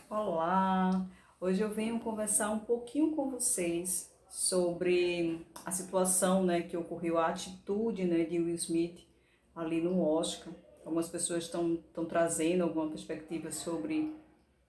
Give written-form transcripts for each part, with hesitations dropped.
Olá! Hoje eu venho conversar um pouquinho com vocês sobre a situação, que ocorreu, a atitude, de Will Smith ali no Oscar. Algumas pessoas estão trazendo alguma perspectiva sobre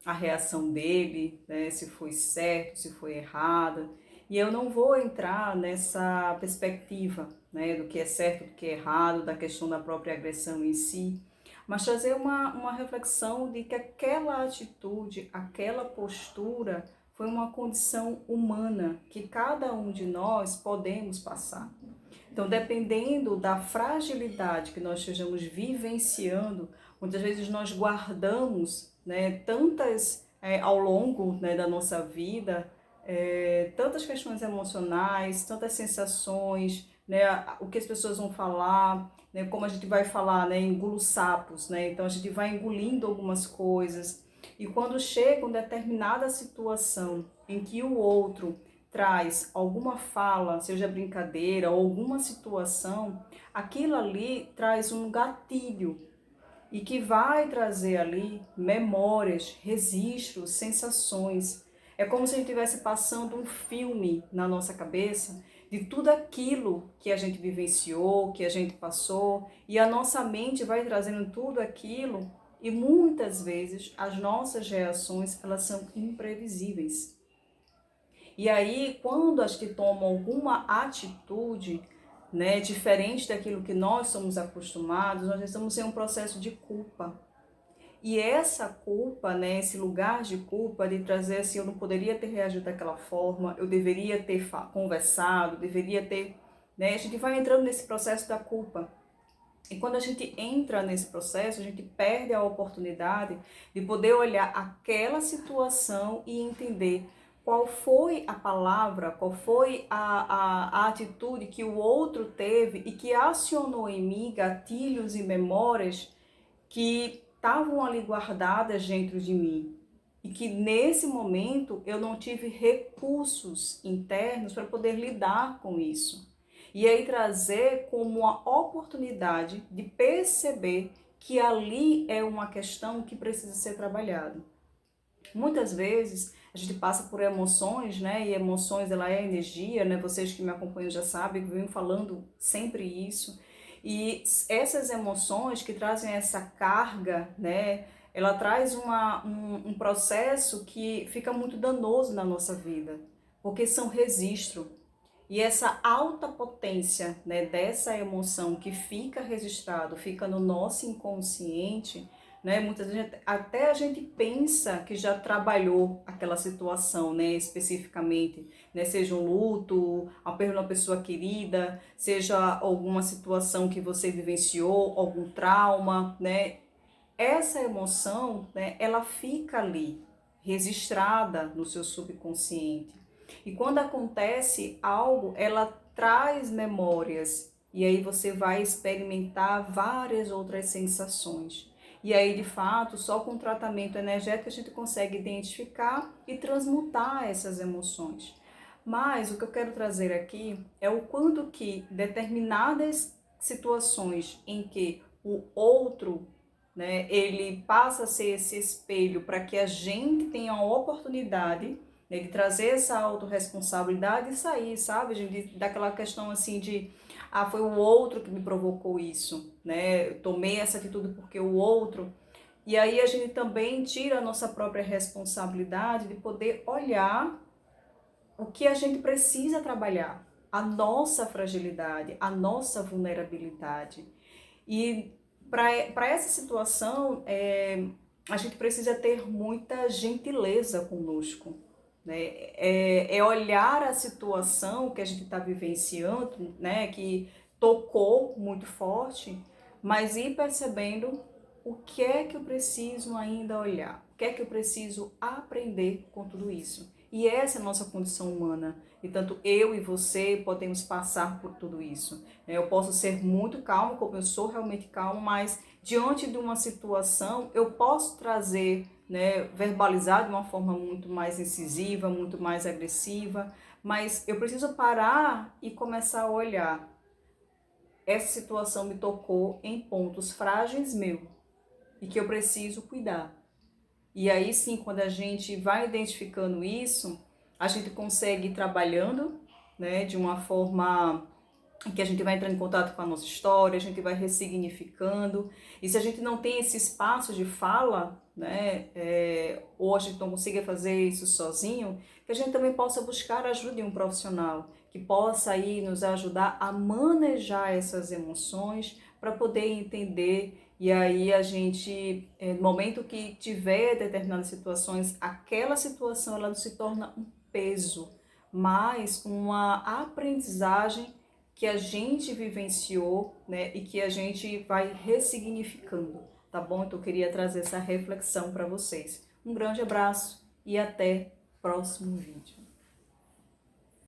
a reação dele, se foi certo, se foi errada. E eu não vou entrar nessa perspectiva, do que é certo, do que é errado, da questão da própria agressão em si, mas trazer uma reflexão de que aquela atitude, aquela postura foi uma condição humana que cada um de nós podemos passar. Então, dependendo da fragilidade que nós estejamos vivenciando, muitas vezes nós guardamos, tantas ao longo, da nossa vida, tantas questões emocionais, tantas sensações, o que as pessoas vão falar, como a gente vai falar, engulo sapos, então a gente vai engolindo algumas coisas. E quando chega uma determinada situação em que o outro traz alguma fala, seja brincadeira ou alguma situação, aquilo ali traz um gatilho e que vai trazer ali memórias, registros, sensações. É como se a gente estivesse passando um filme na nossa cabeça de tudo aquilo que a gente vivenciou, que a gente passou, e a nossa mente vai trazendo tudo aquilo, e muitas vezes as nossas reações, elas são imprevisíveis. E aí, quando as que tomam alguma atitude, diferente daquilo que nós somos acostumados, nós estamos em um processo de culpa. E essa culpa, esse lugar de culpa de trazer assim, eu não poderia ter reagido daquela forma, eu deveria ter conversado, deveria ter, a gente vai entrando nesse processo da culpa. E quando a gente entra nesse processo, a gente perde a oportunidade de poder olhar aquela situação e entender qual foi a palavra, qual foi a atitude que o outro teve e que acionou em mim gatilhos e memórias que estavam ali guardadas dentro de mim. E que nesse momento eu não tive recursos internos para poder lidar com isso. E aí trazer como uma oportunidade de perceber que ali é uma questão que precisa ser trabalhada. Muitas vezes a gente passa por emoções, E emoções, ela é energia, Vocês que me acompanham já sabem, eu venho falando sempre isso. E essas emoções que trazem essa carga, Ela traz um processo que fica muito danoso na nossa vida, porque são registro. E essa alta potência, dessa emoção que fica registrado, fica no nosso inconsciente, muitas vezes até a gente pensa que já trabalhou aquela situação, especificamente, seja um luto, a perda de uma pessoa querida, seja alguma situação que você vivenciou, algum trauma, Essa emoção, ela fica ali, registrada no seu subconsciente. E quando acontece algo, ela traz memórias. E aí você vai experimentar várias outras sensações. E aí, de fato, só com tratamento energético a gente consegue identificar e transmutar essas emoções. Mas o que eu quero trazer aqui é o quanto que determinadas situações em que o outro, ele passa a ser esse espelho para que a gente tenha a oportunidade, de trazer essa autorresponsabilidade e sair, sabe, gente, daquela questão assim de foi o outro que me provocou isso, Eu tomei essa atitude porque o outro. E aí a gente também tira a nossa própria responsabilidade de poder olhar o que a gente precisa trabalhar, a nossa fragilidade, a nossa vulnerabilidade. E para essa situação, a gente precisa ter muita gentileza conosco, É olhar a situação que a gente está vivenciando, que tocou muito forte, mas ir percebendo o que é que eu preciso ainda olhar, o que é que eu preciso aprender com tudo isso. E essa é a nossa condição humana. E tanto eu e você podemos passar por tudo isso. Eu posso ser muito calmo, como eu sou realmente calmo, mas diante de uma situação eu posso trazer, verbalizar de uma forma muito mais incisiva, muito mais agressiva, mas eu preciso parar e começar a olhar. Essa situação me tocou em pontos frágeis meu e que eu preciso cuidar. E aí sim, quando a gente vai identificando isso, a gente consegue ir trabalhando, né, de uma forma que a gente vai entrando em contato com a nossa história, a gente vai ressignificando. E se a gente não tem esse espaço de fala, né, ou a gente não consiga fazer isso sozinho, que a gente também possa buscar a ajuda de um profissional, que possa aí nos ajudar a manejar essas emoções para poder entender. E aí a gente, no momento que tiver determinadas situações, aquela situação ela não se torna um peso, mas uma aprendizagem que a gente vivenciou, né, e que a gente vai ressignificando, tá bom? Então eu queria trazer essa reflexão para vocês. Um grande abraço e até o próximo vídeo.